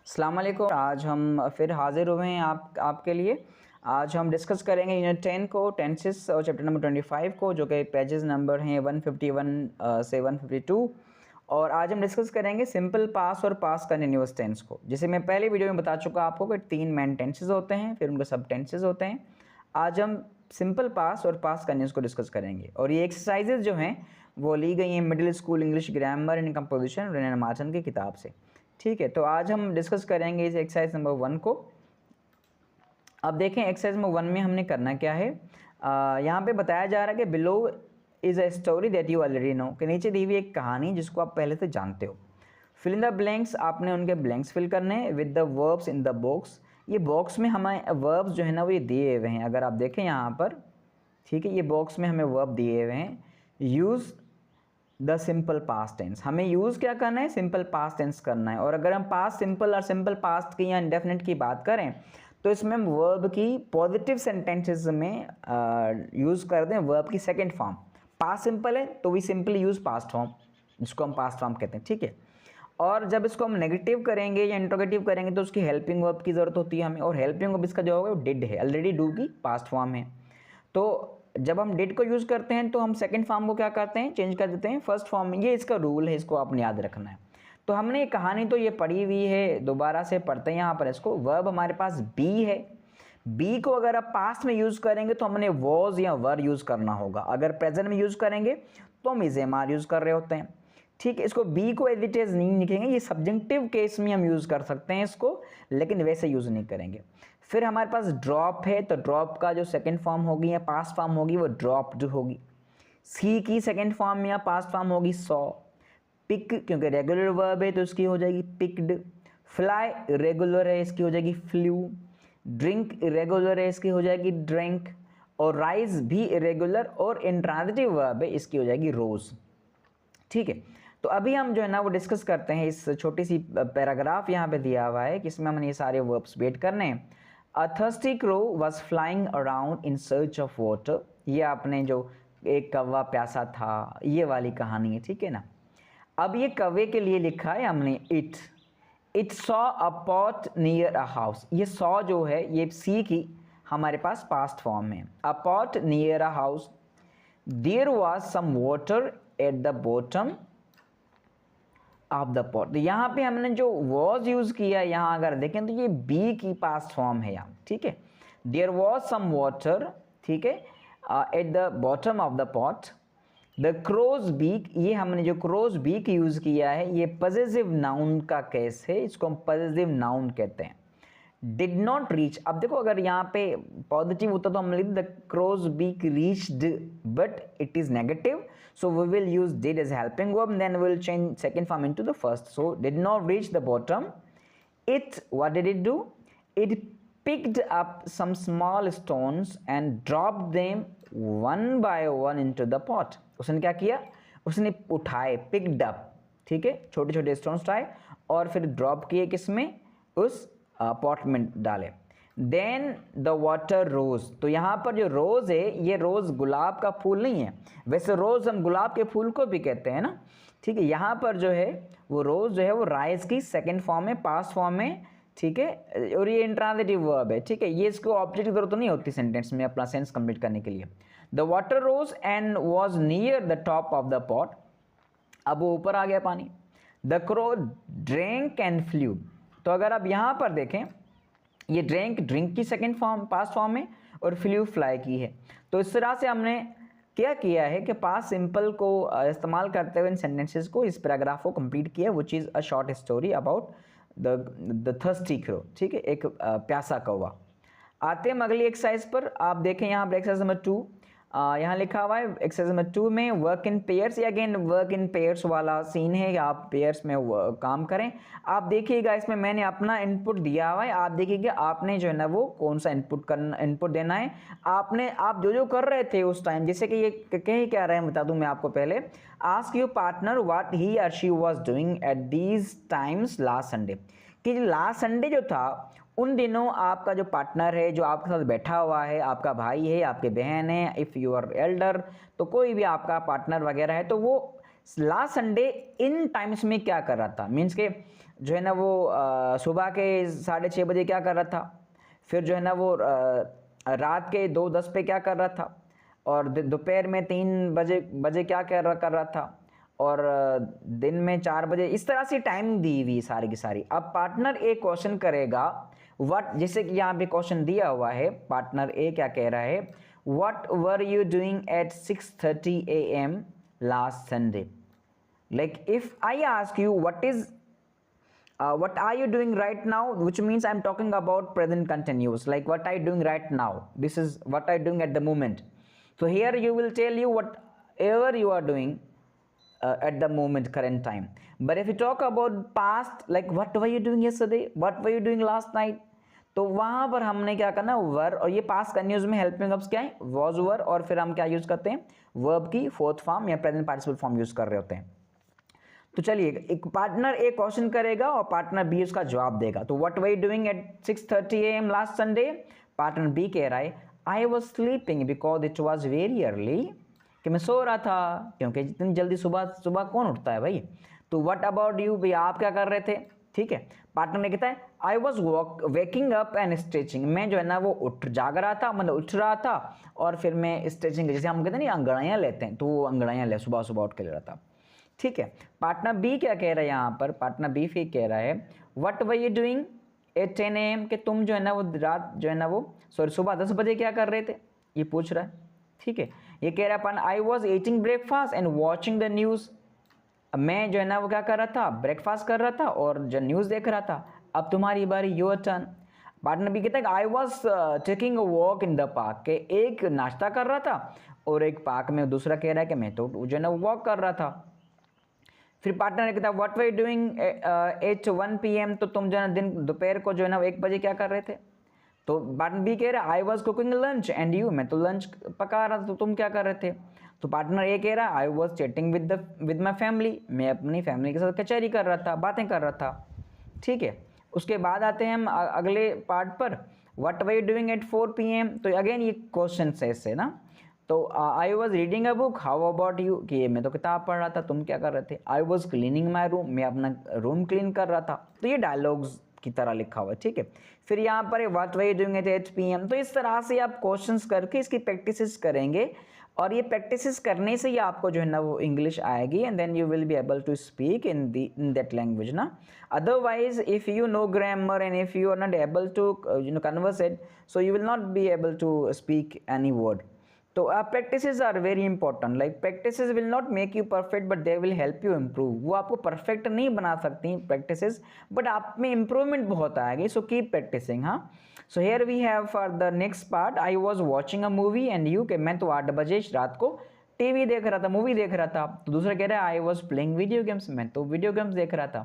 अस्सलाम वालेकुम। आज हम फिर हाज़िर हुए हैं आपके लिए। आज हम डिस्कस करेंगे यूनिट 10 को, टेंसेस और चैप्टर नंबर 25 को, जो कि पेजेस नंबर हैं 151 से 152। और आज हम डिस्कस करेंगे सिंपल पास और पास कंटिन्यूअस टेंस को। जैसे मैं पहले वीडियो में बता चुका आपको कि 3 मेन टेंसेस होते हैं, फिर उनके सब टेंसेस होते हैं। आज हम सिंपल पास और पास कंटिन्यूअस को डिस्कस करेंगे। और ये एक्सरसाइजेज जो हैं वो ली गई हैं middle school English grammar and composition Wren and Martin की किताब से। ठीक है, तो आज हम डिस्कस करेंगे इस एक्सरसाइज नंबर 1 को। अब देखें एक्सरसाइज नंबर 1 में हमने करना क्या है। यहाँ पे बताया जा रहा है कि below is a story that you already know, कि नीचे दी हुई एक कहानी जिसको आप पहले से जानते हो। फिल इन द ब्लैंक्स, आपने उनके ब्लैंक्स फिल करने हैं with the verbs in the box. ये बॉक्स में हमें वर्ब्स जो है ना वो ये दिए हुए हैं, अगर आप देखें यहाँ पर। ठीक है, ये बॉक्स में हमें वर्ब दिए हुए हैं। Use the simple past tense, हमें यूज़ क्या करना है, सिंपल पास्ट टेंस करना है। और अगर हम पास्ट सिंपल और सिंपल पास्ट की या इंडेफिनिट की बात करें तो इसमें हम वर्ब की पॉजिटिव सेंटेंसेस में यूज़ कर दें वर्ब की सेकंड फॉर्म। पास्ट सिंपल है तो we simply use past form, जिसको हम पास्ट फॉर्म कहते हैं। ठीक है, और जब इसको हम नेगेटिव करेंगे या इंट्रोगेटिव करेंगे तो उसकी हेल्पिंग वर्ब की ज़रूरत होती है हमें, और हेल्पिंग वर्ब इसका जो होगा वो डिड है, ऑलरेडी डू की पास्ट फॉर्म है। तो जब हम डिड को यूज़ करते हैं तो हम सेकंड फॉर्म को क्या करते हैं, चेंज कर देते हैं फर्स्ट फॉर्म में। ये इसका रूल है, इसको आपने याद रखना है। तो हमने ये कहानी तो ये पढ़ी हुई है, दोबारा से पढ़ते हैं यहाँ पर इसको। वर्ब हमारे पास बी है। बी को अगर आप पास्ट में यूज़ करेंगे तो हमने वॉज या वर यूज़ करना होगा। अगर प्रेजेंट में यूज़ करेंगे तो हम इज एम आर यूज़ कर रहे होते हैं। ठीक है, इसको बी को एज इट इज नहीं लिखेंगे, ये सब्जेक्टिव केस में हम यूज़ कर सकते हैं इसको, लेकिन वैसे यूज़ नहीं करेंगे। फिर हमारे पास ड्रॉप है, तो ड्रॉप का जो सेकंड फॉर्म होगी या पास्ट फॉर्म होगी वो ड्रॉप्ड होगी। सी की सेकंड फॉर्म या पास्ट फॉर्म होगी सॉ। पिक क्योंकि रेगुलर वर्ब है तो इसकी हो जाएगी पिक्ड। फ्लाई रेगुलर है, इसकी हो जाएगी फ्लू। ड्रिंक इरेगुलर है, इसकी हो जाएगी ड्रिंक। और राइज भी इरेगुलर और इंट्रांजिटिव वर्ब है, इसकी हो जाएगी रोज। ठीक है, तो अभी हम जो है ना वो डिस्कस करते हैं। इस छोटी सी पैराग्राफ यहाँ पे दिया हुआ है कि इसमें हमने ये सारे वर्ब्स वेट करने हैं। A thirsty crow was flying around in search of water. ये आपने जो एक कौवा प्यासा था, ये वाली कहानी है। ठीक है ना, अब ये कौवे के लिए लिखा है हमने it saw a pot near a house. ये सॉ जो है ये सी की हमारे पास पास्ट फॉर्म में। A pot near a house, there was some water at the bottom of the pot. यहाँ पे हमने जो वॉज यूज किया, यहाँ अगर देखें तो ये बी की पास्ट फॉर्म है यहाँ। ठीक है, देयर वॉज सम वाटर, ठीक है, at the bottom of the pot. The crow's beak, ये हमने जो क्रोज बीक यूज किया है ये पजेसिव नाउन का केस है, इसको हम पजेसिव नाउन कहते हैं। डिड नॉट रीच, अब देखो अगर यहाँ पे पॉजिटिव होता तो हम लिख the crow's beak reached, but it is negative, so we will use did as helping verb, then we will change second form into the first. So did not reach the bottom, it what did it do, it picked up some small stones and dropped them one by one into the pot। उसने क्या किया, उसने उठाए, picked up, ठीक है, छोटे छोटे stones उठाए और फिर ड्रॉप किए किसमें, उस पॉट में डाले। देन द वाटर रोज, तो यहाँ पर जो रोज है ये रोज गुलाब का फूल नहीं है, वैसे रोज हम गुलाब के फूल को भी कहते हैं ना। ठीक है, यहाँ पर जो है वो रोज जो है वो राइज की सेकेंड फॉर्म में, पास्ट फॉर्म में। ठीक है, और ये इंट्रांजिटिव वर्ब है। ठीक है, ये इसको ऑब्जेक्ट की जरूरत नहीं होती सेंटेंस में अपना सेंस कंप्लीट करने के लिए। The water rose and was near the top of the pot, अब वो ऊपर आ गया पानी। The crow drank and flew, तो अगर आप यहाँ पर देखें ये ड्रिंक की सेकेंड फॉर्म पास्ट फॉर्म में और फ्लू फ्लाई की है। तो इस तरह से हमने क्या किया है कि पास्ट सिंपल को इस्तेमाल करते हुए इन सेंटेंसेस को, इस पैराग्राफ को कंप्लीट किया, which is a short story about the thirsty crow. ठीक है, एक प्यासा कौवा। आते हैं अगली एक्सरसाइज पर, आप देखें यहाँ पर एक्सरसाइज नंबर 2, यहाँ लिखा हुआ है एक्सरसाइज नंबर 2 में work in pairs. Again work in pairs वाला सीन है, आप पेयर्स में काम करें। आप देखिएगा इसमें मैंने अपना इनपुट दिया हुआ है, आप देखिएगा आपने जो है ना वो कौन सा इनपुट देना है। आप जो कर रहे थे उस टाइम, जैसे कि ये कह क्या रहे हैं बता दूं मैं आपको पहले। Ask your partner what he और she was doing at these times last Sunday, कि लास्ट संडे जो था उन दिनों आपका जो पार्टनर है, जो आपके साथ बैठा हुआ है, आपका भाई है, आपके बहन है, इफ़ यू आर एल्डर, तो कोई भी आपका पार्टनर वगैरह है, तो वो लास्ट संडे इन टाइम्स में क्या कर रहा था, मीन्स के जो है ना वो सुबह के 6:30 बजे क्या कर रहा था, फिर जो है ना वो रात के 2:10 पे क्या कर रहा था, और दोपहर में 3 बजे क्या कर रहा था, और दिन में 4 बजे, इस तरह से टाइम दी हुई सारी की सारी। अब पार्टनर ए क्वेश्चन करेगा व्हाट, जैसे कि यहाँ पे क्वेश्चन दिया हुआ है, पार्टनर ए क्या कह रहा है, what were you doing at 6:30 AM last Sunday. Like if I ask you what are you doing right now, which means I'm talking about present continuous, like what are you doing right now, this is what are you doing at the moment. So here you will tell you whatever you are doing at the moment, current time. But if you talk about past, like what were you doing yesterday, what were you doing last night, तो वहां पर हमने क्या करना, वर, और ये past continuous में helping verbs क्या है, वॉज वर, और फिर हम क्या यूज करते हैं, वर्ब की फोर्थ फॉर्म या प्रेजेंट पार्टिसिपल फॉर्म यूज कर रहे होते हैं। तो चलिए, एक पार्टनर ए क्वेश्चन करेगा और पार्टनर बी उसका जवाब देगा। तो what were you doing at 6:30 AM last Sunday, partner B कह रहा है I was sleeping because it was very early, कि मैं सो रहा था क्योंकि जितनी जल्दी सुबह कौन उठता है भाई। तो व्हाट अबाउट यू, भाई आप क्या कर रहे थे, ठीक है। पार्टनर ने कहता है I was waking up and stretching, मैं जो है ना वो जाग रहा था, मतलब उठ रहा था, और फिर मैं स्ट्रेचिंग, जैसे हम कहते हैं ना अंगड़ाइयाँ लेते हैं, तो वो अंगड़ाइयाँ ले सुबह उठ के ले रहा था, ठीक है। पार्टनर बी क्या कह रहा है यहाँ पर, पार्टनर बी फिर कह रहा है what were you doing eight 10 AM, कि तुम जो है ना वो रात जो है ना वो सुबह 10 बजे क्या कर रहे थे, ये पूछ रहा है, ठीक है। ये कह रहा है I was eating breakfast and watching the news, मैं जो है ना वो क्या कर रहा था, ब्रेकफास्ट कर रहा था और जो न्यूज़ देख रहा था। अब तुम्हारी बारी, योर टर्न। पार्टनर भी कहता है I was taking a walk in the park, के एक नाश्ता कर रहा था और एक पार्क में, दूसरा कह रहा है कि मैं तो जो है ना वॉक कर रहा था। फिर पार्टनर ने कहता what were you doing eight 1 PM, तो तुम जो है ना दोपहर को जो है ना 1 बजे क्या कर रहे थे। तो पार्टनर बी कह रहा है I was cooking lunch and you, मैं तो लंच पका रहा था, तो तुम क्या कर रहे थे। तो पार्टनर ए कह रहा है I was chatting with my family, मैं अपनी फैमिली के साथ कचहरी कर रहा था, बातें कर रहा था, ठीक है। उसके बाद आते हैं हम अगले पार्ट पर, what were you doing eight 4 PM, तो अगेन ये क्वेश्चन है इससे ना। तो I was reading a book, how about you, कि मैं तो किताब पढ़ रहा था, तुम क्या कर रहे थे। I was cleaning my room, मैं अपना रूम क्लीन कर रहा था। तो ये डायलॉग्स की तरह लिखा हुआ है, ठीक है। फिर यहाँ पर what were you doing eight 8 PM, तो इस तरह से आप क्वेश्चंस करके इसकी प्रैक्टिसेस करेंगे, और ये प्रैक्टिसेस करने से ही आपको जो है ना वो इंग्लिश आएगी, and then you will be able to speak in that language ना। Otherwise if you know grammar and if you are not able to converse it, so you will not be able to speak any word. तो practices are very important, like practices will not make you perfect but they will help you improve। वो आपको perfect नहीं बना सकती practices, but आप में improvement बहुत आएगी, so keep practicing। हाँ, so here we have for the next part, I was watching a movie and you, कि मैं तो 8 बजे रात को टीवी देख रहा था, मूवी देख रहा था। तो दूसरा कह रहा है I was playing video games, मैं तो वीडियो गेम्स देख रहा था,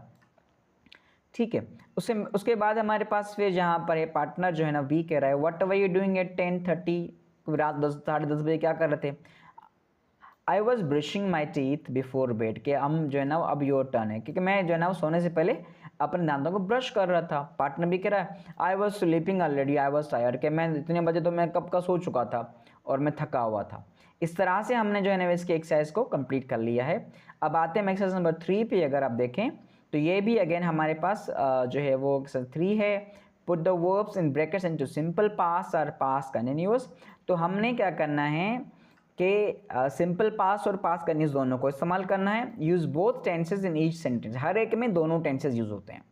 ठीक है। उसके बाद हमारे पास फिर जहाँ पर पार्टनर जो है ना बी कह रहा है what were you doing eight 10:30, रात 10 बजे क्या कर रहे थे। I was brushing my teeth before bed, के हम जो है ना अब योर टर्न है, क्योंकि मैं जो है ना सोने से पहले अपने दांतों को ब्रश कर रहा था। पार्टनर भी कह रहा है I was sleeping already, I was tired, के मैं इतने बजे तो मैं कब का सो चुका था और मैं थका हुआ था। इस तरह से हमने जो है ना इसकी एक्सरसाइज को कंप्लीट कर लिया है। अब आते हैं एक्सरसाइज नंबर 3 पे। अगर आप देखें तो ये भी अगेन हमारे पास जो है वो एक्सरसाइज 3 है, put the verbs in brackets into simple past और पास्ट कंटिन्यूअस। तो हमने क्या करना है कि सिंपल पास्ट और पास्ट कंटिन्यूअस दोनों को इस्तेमाल करना है। Use both tenses in each sentence, हर एक में दोनों टेंसेज यूज होते हैं।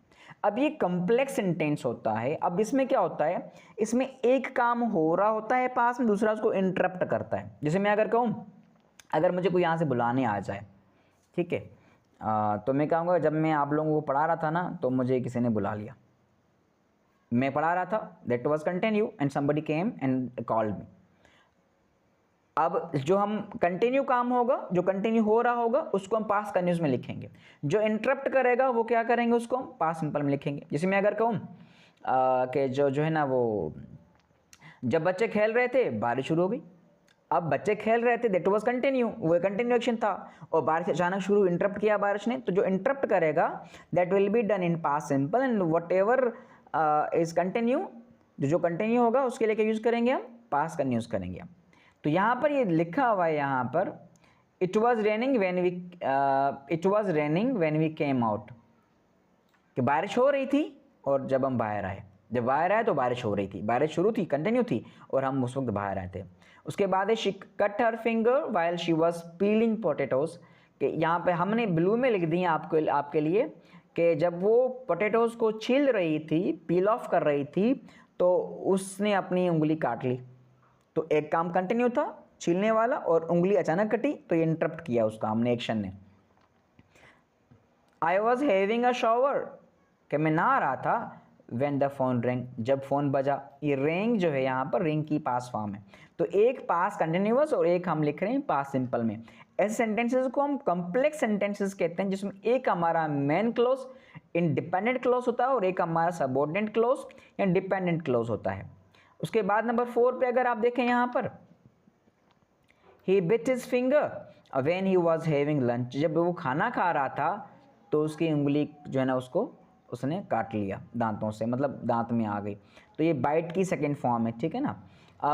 अब ये कम्प्लेक्स सेंटेंस होता है। अब इसमें क्या होता है, इसमें एक काम हो रहा होता है पास में, दूसरा उसको इंटरप्ट करता है। जैसे मैं अगर कहूँ, अगर मुझे कोई यहाँ से बुलाने आ जाए, ठीक है, तो मैं कहूँगा जब मैं आप लोगों को पढ़ा रहा था ना, तो मुझे किसी ने बुला लिया, मैं पढ़ा रहा था, that was continue and somebody came and called me. अब जो हम कंटिन्यू काम होगा, जो कंटिन्यू हो रहा होगा, उसको हम पास्ट कंटिन्यूअस में लिखेंगे। जो इंटरप्ट करेगा वो क्या करेंगे, उसको हम पास्ट सिंपल में लिखेंगे। जैसे मैं अगर कहूँ कि जो है ना वो, जब बच्चे खेल रहे थे बारिश शुरू हो गई। अब बच्चे खेल रहे थे, दैट वाज कंटिन्यू, वो कंटिन्यू एक्शन था, और बारिश अचानक शुरू, इंटरप्ट किया बारिश ने। तो जो इंटरप्ट करेगा that will be done in past simple, and what ever is continue, जो कंटिन्यू होगा उसके लिए क्या यूज़ करेंगे हम, पास्ट कंटिन्यूस करेंगे हम। तो यहाँ पर ये लिखा हुआ है यहाँ पर it was raining when we came out, कि बारिश हो रही थी और जब हम बाहर आए, जब बाहर आए तो बारिश हो रही थी, बारिश शुरू थी, कंटिन्यू थी, और हम उस वक्त बाहर आए थे। उसके बाद है she cut her finger while she was piling potatoes, कि यहाँ पे हमने ब्लू में लिख दी आपके लिए कि जब वो पोटैटोज को छील रही थी, पील ऑफ कर रही थी, तो उसने अपनी उंगली काट ली। तो एक काम कंटिन्यू था छीलने वाला, और उंगली अचानक कटी, तो ये इंटरप्ट किया उसका हमने एक्शन ने। I was having a shower, कि मैं नहा रहा था, व्हेन द फोन रिंग, जब फ़ोन बजा। ये रिंग जो है यहाँ पर रिंग की पास फॉर्म है, तो एक पास कंटिन्यूअस और एक हम लिख रहे हैं पास सिंपल में। ऐसे सेंटेंसेस को हम कॉम्प्लेक्स सेंटेंसेस कहते हैं, जिसमें एक हमारा मेन क्लोज इंडिपेंडेंट क्लोज होता है और एक हमारा सबऑर्डिनेट क्लोज या डिपेंडेंट क्लोज होता है। उसके बाद नंबर 4 पे अगर आप देखें यहाँ पर, he bit his finger when he was having lunch, जब वो खाना खा रहा था तो उसकी उंगली जो है ना उसको उसने काट लिया दांतों से, मतलब दांत में आ गई। तो ये बाइट की सेकेंड फॉर्म है, ठीक है ना।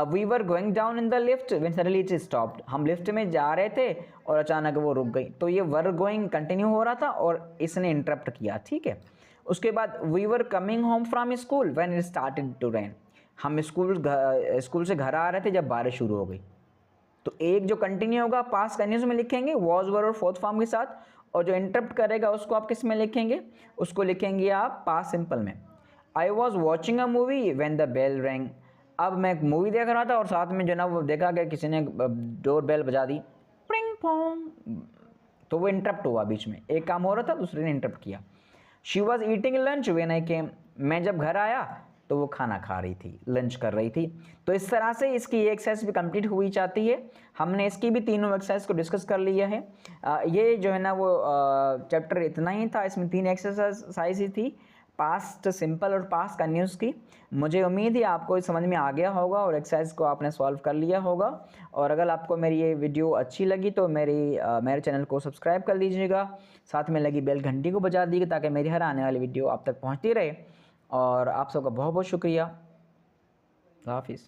We were going down in the lift when suddenly it stopped, हम लिफ्ट में जा रहे थे और अचानक वो रुक गई। तो ये वर गोइंग कंटिन्यू हो रहा था और इसने इंटरप्ट किया, ठीक है। उसके बाद we were coming home from school when it started to rain, हम स्कूल से घर आ रहे थे जब बारिश शुरू हो गई। तो एक जो कंटिन्यू होगा पास कंटिन्यूस में लिखेंगे वॉज वर और फोर्थ फॉर्म के साथ, और जो इंटरप्ट करेगा उसको आप किस में लिखेंगे, उसको लिखेंगे आप पास सिंपल में। I was watching a movie when the bell rang, अब मैं एक मूवी देख रहा था और साथ में जो ना वो देखा कि किसी ने डोर बेल बजा दी, प्रिंग पोंग, तो वो इंटरप्ट हुआ बीच में, एक काम हो रहा था दूसरे ने इंटरप्ट किया। She was eating lunch when I came, मैं जब घर आया तो वो खाना खा रही थी, लंच कर रही थी। तो इस तरह से इसकी ये एक्सरसाइज भी कंप्लीट हुई चाहती है। हमने इसकी भी तीनों एक्सरसाइज को डिस्कस कर लिया है। ये जो है ना वो चैप्टर इतना ही था, इसमें 3 एक्सरसाइज ही थी, पास्ट सिंपल और पास्ट कंटिन्यूस की। मुझे उम्मीद है आपको समझ में आ गया होगा और एक्सरसाइज को आपने सॉल्व कर लिया होगा। और अगर आपको मेरी ये वीडियो अच्छी लगी तो मेरे चैनल को सब्सक्राइब कर लीजिएगा, साथ में लगी बेल घंटी को बजा दीजिएगा ताकि मेरी हर आने वाली वीडियो आप तक पहुँचती रहे। और आप सबका बहुत बहुत शुक्रिया। हाफिज़।